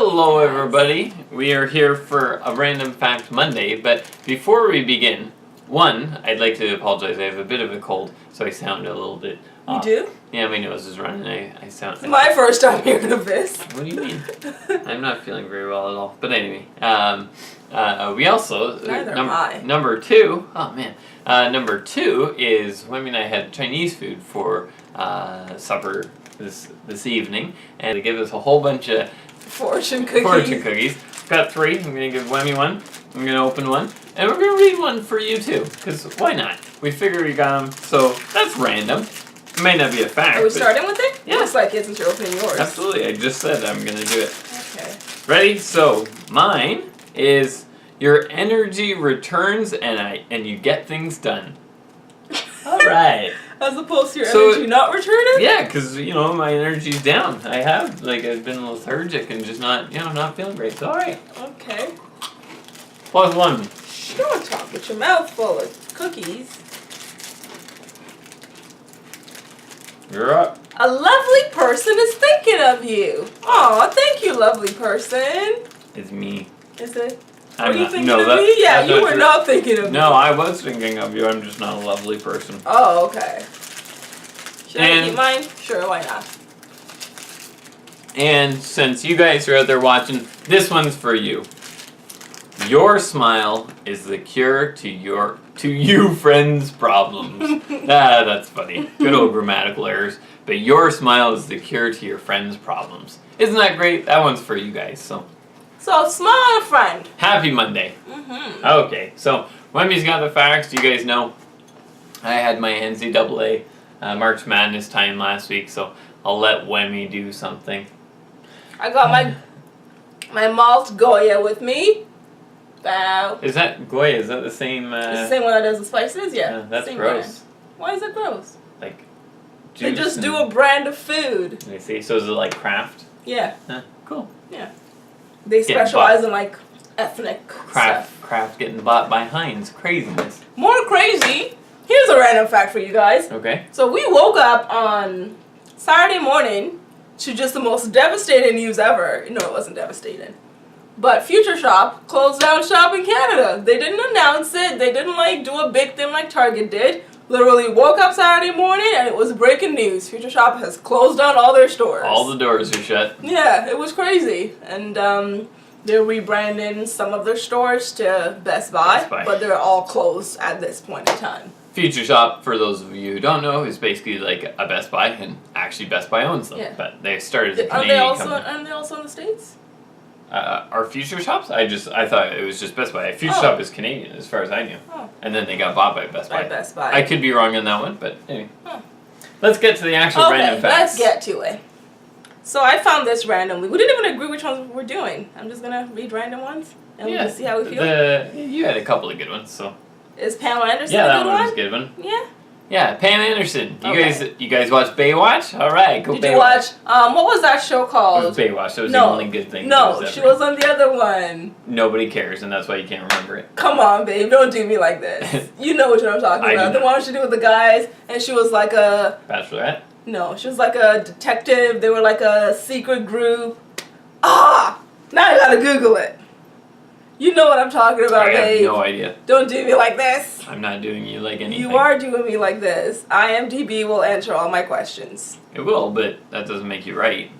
Hello everybody, we are here for a Random Fact Monday, but before we begin, I'd like to apologize, I have a bit of a cold, so I sound a little bit off. You do? Yeah, my nose is running, I sound... It's my first time hearing of this. What do you mean? I'm not feeling very well at all, but anyway, we also... Neither am I. Number two, oh man, number two is Wemi and I had Chinese food for supper this evening, and they gave us a whole bunch of fortune cookies. Got 3. I'm gonna give Wemi one. I'm gonna open one, and we're gonna read one for you too. Cause why not? We figure we got them, so that's random. It may not be a fact. Are we starting with it? Yeah. Looks like it since you're opening yours. Absolutely. I just said I'm gonna do it. Okay. Ready? So mine is your energy returns and you get things done. All right. As opposed to your energy not returning? Yeah, because, my energy's down. I've been lethargic and just not feeling great. So, alright. Okay. +1. Don't talk with your mouth full of cookies. You're up. A lovely person is thinking of you. Aw, thank you, lovely person. It's me. Is it? Were you thinking of me? Yeah, you were not thinking of me. No, I was thinking of you. I'm just not a lovely person. Oh, okay. Should I keep mine? Sure, why not? And since you guys are out there watching, this one's for you. Your smile is the cure to you friends' problems. That's funny. Good old grammatical errors. But your smile is the cure to your friends' problems. Isn't that great? That one's for you guys. So smile, friend. Happy Monday. Okay, so Wemi's got the facts. You guys know I had my NCAA March Madness time last week, so I'll let Wemi do something. I got my malt Goya with me. Bow. Is that Goya? Is that the same? It's the same one that does the spices? Yeah. That's same gross. Brand. Why is it gross? Like, they just do a brand of food. I see. So is it like craft? Yeah. Cool. Yeah. They specialize in like ethnic stuff. Craft getting bought by Heinz. Craziness. More crazy. Here's a random fact for you guys. Okay. So we woke up on Saturday morning to just the most devastating news ever. No, it wasn't devastating. But Future Shop closed down shop in Canada. They didn't announce it. They didn't do a big thing like Target did. Literally woke up Saturday morning and it was breaking news. Future Shop has closed down all their stores. All the doors are shut. Yeah, it was crazy. And they're rebranding some of their stores to Best Buy, but they're all closed at this point in time. Future Shop, for those of you who don't know, is basically like a Best Buy, and actually Best Buy owns them. Yeah. But they started as a Canadian company. Aren't they also in the States? Are Future Shops? I thought it was just Best Buy. Future Shop is Canadian, as far as I knew. Oh. And then they got bought by Best Buy. Best Buy. I could be wrong on that one, but anyway. Huh. Let's get to the actual random facts. Let's get to it. So I found this randomly. We didn't even agree which ones we're doing. I'm just gonna read random ones, and we'll see how we feel. You had a couple of good ones, so. Is Pamela Anderson a good one? Yeah, that one was a good one. Yeah. Yeah, Pam Anderson. You guys watch Baywatch? All right, go Baywatch. Did you watch? What was that show called? It was Baywatch. That was the only good thing. No, she was on the other one. Nobody cares, and that's why you can't remember it. Come on, babe, don't do me like this. You know what I'm talking about. The one she did with the guys, and she was like a Bachelorette. No, she was like a detective. They were like a secret group. Now I gotta Google it. You know what I'm talking about, babe. I have no idea. Don't do me like this. I'm not doing you like anything. You are doing me like this. IMDb will answer all my questions. It will, but that doesn't make you right.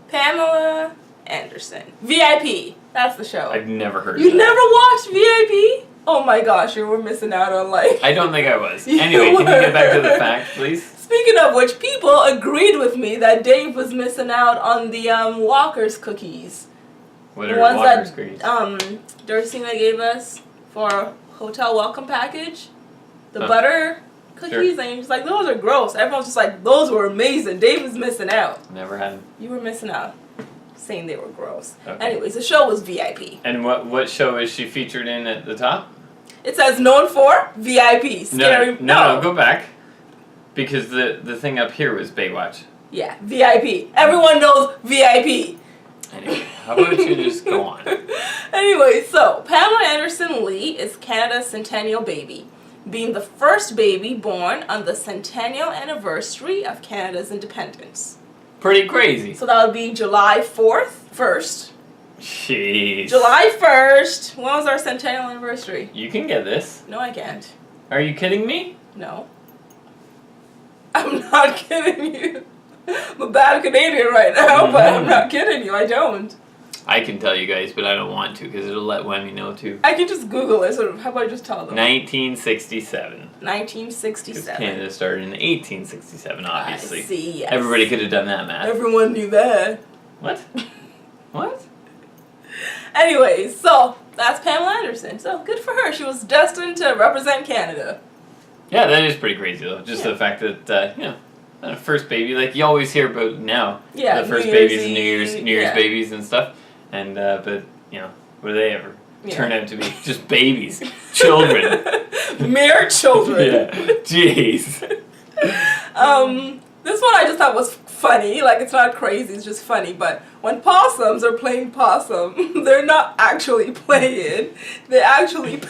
Pamela Anderson. VIP. That's the show. I've never heard of it. You never watched VIP? Oh my gosh, you were missing out on I don't think I was. Anyway, can you get back to the facts, please? Speaking of which, people agreed with me that Dave was missing out on the Walker's cookies. What are Walker's cookies? Dursina gave us for hotel welcome package. The butter cookies, and you're just like, those are gross. Everyone's just like, those were amazing. Dave was missing out. Never had them. You were missing out. Saying they were gross. Okay. Anyways, the show was VIP. And what show is she featured in at the top? It says known for VIP. Scary. No, go back. Because the thing up here was Baywatch. Yeah, VIP. Everyone knows VIP. Anyway, how about you just go on? Anyway, so Pamela Anderson Lee is Canada's centennial baby, being the first baby born on the centennial anniversary of Canada's independence. Pretty crazy. So that would be July 1st. Jeez. July 1st. When was our centennial anniversary? You can get this. No, I can't. Are you kidding me? No. I'm not kidding you. I'm a bad Canadian right now, but I'm not kidding you. I don't. I can tell you guys, but I don't want to because it'll let Wemi know too. I can just Google it. So how about I just tell them? 1967. 1967. Canada started in 1867, obviously. I see, yes. Everybody could have done that math. Everyone knew that. What? What? Anyways, so that's Pamela Anderson. So good for her. She was destined to represent Canada. Yeah, that is pretty crazy though. Just Yeah. the fact that the first baby, like you always hear about now. Yeah, The first New Year's babies and New Year's yeah. babies and stuff, and but what do they ever turn out to be? Just babies, children. Mere children. Yeah. Jeez. This one I just thought was funny. Like, it's not crazy, it's just funny. But when possums are playing possum, they're not actually playing. They actually...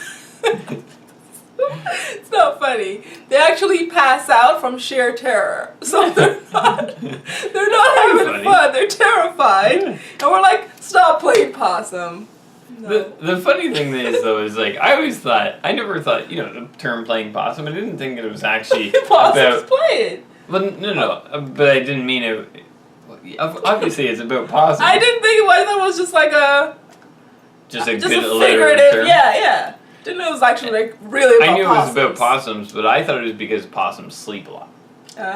It's not funny. They actually pass out from sheer terror. So they're not having funny. fun. They're terrified. And we're like, stop playing possum. No. The funny thing is though is like I never thought the term playing possum. I didn't think it was actually Possums about. playing. Well, no, but I didn't mean it. Obviously, it's about possums. I didn't think it was. I thought it was just like a just a good figurative alliterative term. Yeah. Didn't know it was actually like really about I knew possums. it was about possums, but I thought it was because possums sleep a lot.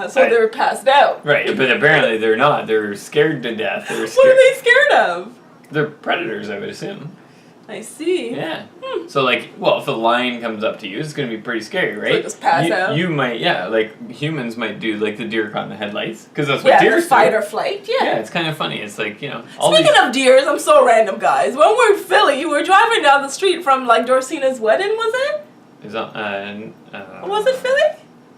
So they were passed out. Right, but apparently they're not. They're scared to death. What are they scared of? They're predators, I would assume. I see. Yeah. So like, if a lion comes up to you, it's gonna be pretty scary, right? So just pass out? You might, like humans might do like the deer caught in the headlights, because that's what deer the do. fight or flight. Yeah. Yeah, it's kind of funny. It's like Speaking of deers, I'm so random, guys. When we're in Philly, we're driving down the street from like Dorsina's wedding. Was it? Was it Philly?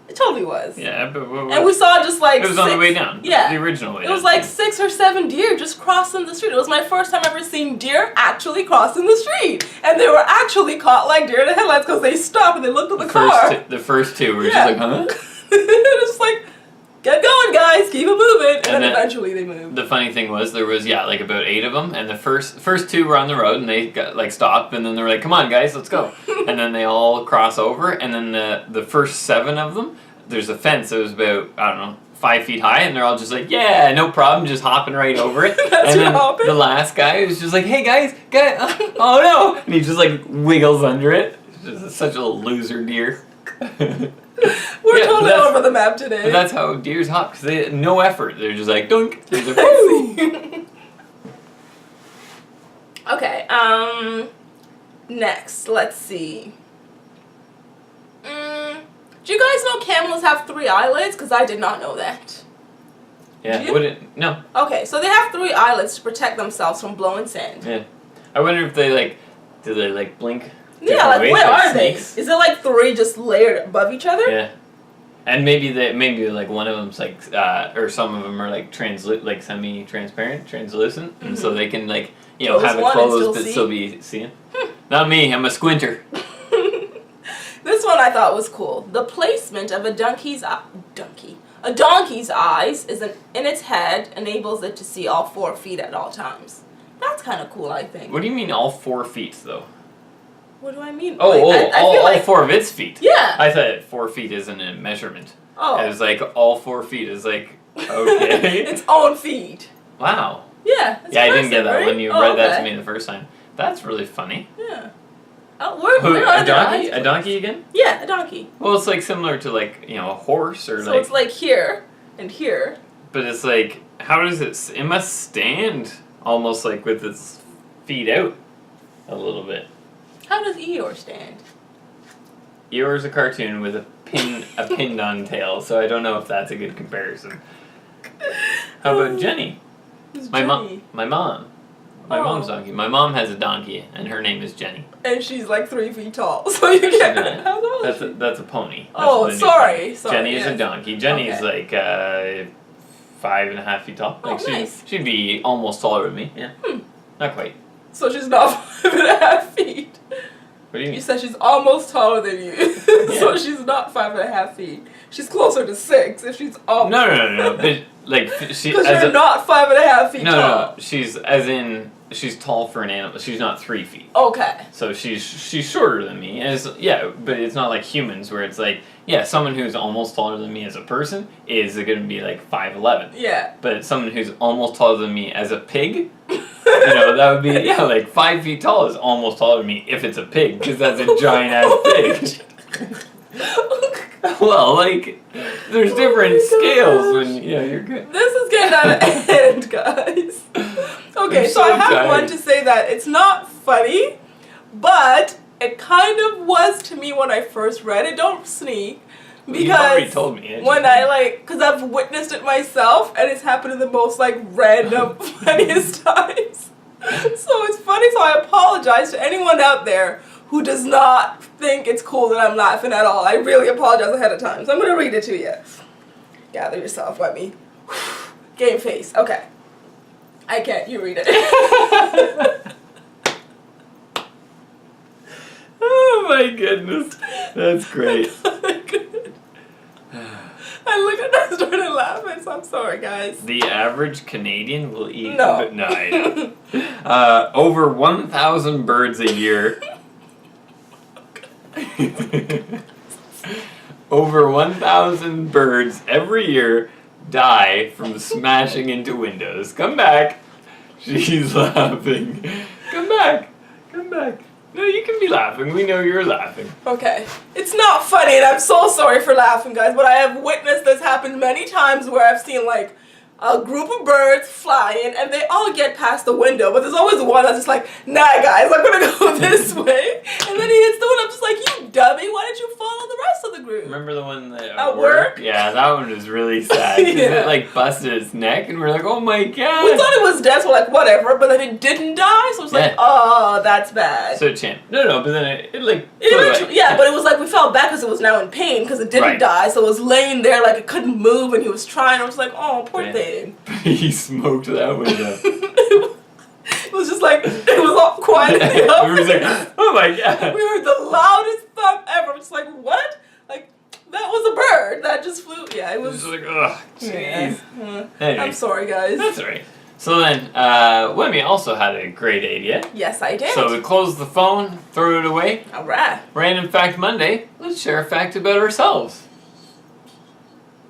It totally was. Yeah, but and we saw just like it was on the way down. Yeah, the original way. It was like 6 or 7 deer just crossing the street. It was my first time ever seeing deer actually crossing the street, and they were actually caught like deer in the headlights because they stopped and they looked at the car. The first two were just like, huh? Just like, get going, guys, keep it moving, and then eventually they moved. The funny thing was there was like about 8 of them, and the first 2 were on the road, and they got like stopped, and then they were like, come on, guys, let's go, and then they all cross over, and then the first 7 of them, there's a fence that was about 5 feet high, and they're all just like, yeah, no problem, just hopping right over it. And then the last guy was just like, hey guys, oh no, and he just like wiggles under it. It's just such a loser deer. We're totally over the map today. But that's how deers hop, because they no effort. They're just like, dunk. They're just like, okay, next, let's see. Do you guys know camels have 3 eyelids? Because I did not know that. Yeah, no. Okay, so they have 3 eyelids to protect themselves from blowing sand. Yeah. I wonder if they do they blink? Yeah, like ways, where are snakes? they? Is it like 3 just layered above each other? Yeah. And maybe like one of them's like, or some of them are like semi-transparent, translucent, and so they can like, have it closed but still be seeing. Not me, I'm a squinter. This one I thought was cool. The placement of a donkey's eyes is in its head enables it to see all 4 feet at all times. That's kind of cool, I think. What do you mean all 4 feet though? What do I mean? All 4 of its feet. Yeah. I thought 4 feet isn't a measurement. Oh. It was like all 4 feet is like, okay. Its own feet. Wow. Yeah. Yeah, I didn't get that right? when you read that to me the first time. That's really funny. Yeah. Where are a donkey? A donkey again? Yeah, a donkey. Well, it's like similar to like, a horse or so it's like here and here. But it's like, how does it must stand almost like with its feet out a little bit. How does Eeyore stand? Eeyore's a cartoon with a pinned on tail, so I don't know if that's a good comparison. How about Jenny? My mom. My mom's donkey. My mom has a donkey, and her name is Jenny. And she's like 3 feet tall, so you get how tall is she? That's a pony. That's sorry. Jenny is a donkey. Jenny is like 5.5 feet tall. Oh, nice. She'd be almost taller than me. Yeah. Not quite. So she's not 5.5 feet. What do you mean? You said she's almost taller than you, so she's not 5.5 feet. She's closer to 6 if she's almost. No. But like she. Because you're not 5.5 feet tall. No. She's tall for an animal. She's not 3 feet. Okay. So she's shorter than me. And but it's not like humans where it's like, someone who's almost taller than me as a person is going to be like 5'11". Yeah. But someone who's almost taller than me as a pig, that would be like 5 feet tall is almost taller than me if it's a pig because that's a giant ass pig. Well, like there's different scales when you're good. This is getting out of hand, guys. Okay, so I have one to say that it's not funny, but it kind of was to me when I first read it. Don't sneak. Because you already told me. When because I've witnessed it myself, and it's happened in the most like random, funniest times. So it's funny, so I apologize to anyone out there who does not think it's cool that I'm laughing at all. I really apologize ahead of time. So I'm going to read it to you. Gather yourself, Wemi. Game face. Okay. I can't. You read it. Oh my goodness. That's great. I look at that and started laughing, so I'm sorry, guys. The average Canadian will eat... No. I know. Over 1,000 birds a year... Over 1,000 birds every year die from smashing into windows. Come back. She's laughing. Come back. No, you can be laughing. We know you're laughing. Okay. It's not funny, and I'm so sorry for laughing, guys, but I have witnessed this happen many times where I've seen, like, a group of birds flying, and they all get past the window, but there's always one that's just like, nah, guys, I'm gonna go this way. And then he hits the one, I'm just like, you dummy, why didn't you follow the rest of the group? Remember the one that at work? Yeah, that one was really sad. Because it, like, busted its neck, and we're like, oh my god. We thought it was dead, so we're like, whatever, but then it didn't die, so it's like, oh, that's bad. So, No, but then it like, yeah, but it was like, we felt bad because it was now in pain, because it didn't die, so it was laying there like it couldn't move, and he was trying, I was like, oh, poor thing. He smoked that window. It was just like, it was all quiet in the office. We were like, oh my god. We heard the loudest thump ever. It's like, what? Like, that was a bird that just flew. Yeah, it was. Just like, ugh, jeez. Anyway, I'm sorry, guys. That's alright. So then, Wemi also had a great idea. Yes, I did. So we closed the phone, threw it away. Alright. Random Fact Monday. Let's share a fact about ourselves.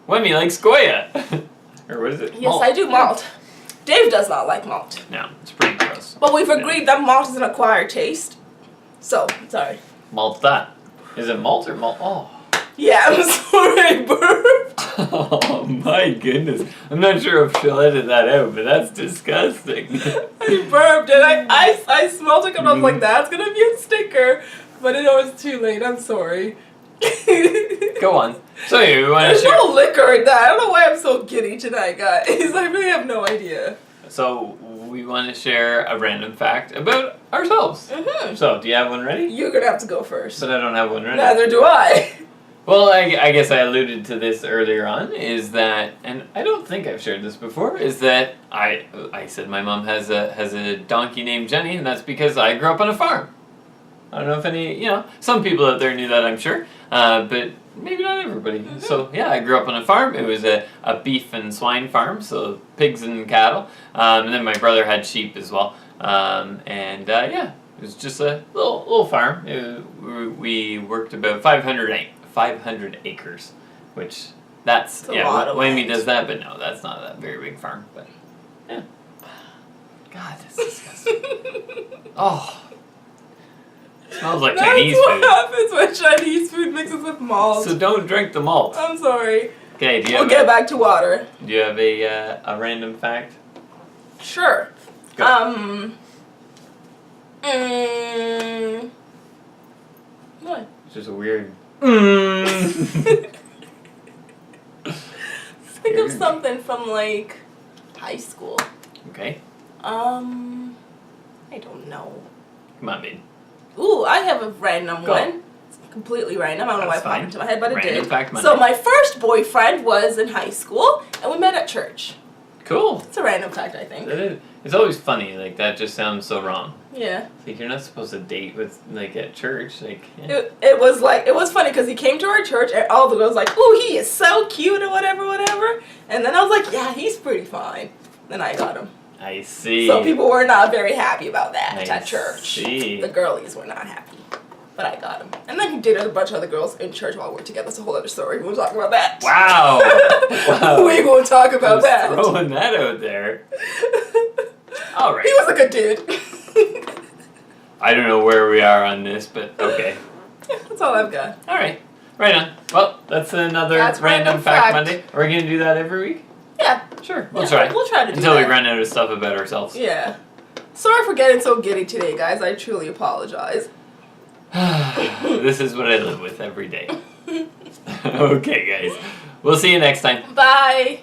Wemi likes Goya. Or what is it? Yes, malt. I do malt. Dave does not like malt. No, it's pretty gross. But we've agreed that malt is an acquired taste. So, sorry. Malt's that. Is it malt or malt? Oh. Yeah, I'm sorry, I burped. Oh my goodness. I'm not sure if she'll edit that out, but that's disgusting. I burped and I smelled it and I was like, that's gonna be a sticker. But it was too late, I'm sorry. Go on. So you want to There's share? no liquor in that. I don't know why I'm so giddy tonight, guys. I really have no idea. So we want to share a random fact about ourselves. Mm-hmm. So do you have one ready? You're gonna have to go first. But I don't have one ready. Neither do I. Well, I guess I alluded to this earlier on, is that, and I don't think I've shared this before, is that I said my mom has a donkey named Jenny, and that's because I grew up on a farm. I don't know if any, some people out there knew that, I'm sure, but maybe not everybody. Mm-hmm. So, yeah, I grew up on a farm. It was a beef and swine farm, so pigs and cattle, and then my brother had sheep as well, it was just a little farm. We worked about 500 acres, which that's Wemi does that, but no, that's not a very big farm. But yeah, God, that's disgusting. Oh, it smells like Chinese food. That's what happens when Chinese food mixes with malt. So don't drink the malt. I'm sorry. Okay, we'll get back to water. Do you have a random fact? Sure. Go. What? It's just a weird. Think of something from like high school. Okay. I don't know. Come on, babe. Ooh, I have a random Go. one. It's completely random. I don't know why it popped into my head, but Random it did. fact Monday. So my first boyfriend was in high school, and we met at church. Cool. It's a random fact, I think. It's always funny. Like that just sounds so wrong. Yeah. It's like you're not supposed to date with like at church. Like yeah. It was funny because he came to our church and all the girls like, "Ooh, he is so cute," or whatever. And then I was like, "Yeah, he's pretty fine." Then I got him. I see. So people were not very happy about that at church. See. The girlies were not happy. But I got him. And then he dated a bunch of other girls in church while we were together. That's a whole other story. We'll talk about that. Wow. Wow. We gonna talk about that. Throwing that out there. All right. He was a good dude. I don't know where we are on this, but okay. Yeah, that's all I've got. All right. Right on. Well, that's another That's random fact Monday. Are we going to do that every week? Yeah. Sure. We'll Yeah, try. We'll try to do Until that. we run out of stuff about ourselves. Yeah. Sorry for getting so giddy today, guys. I truly apologize. This is what I live with every day. Okay, guys. We'll see you next time. Bye.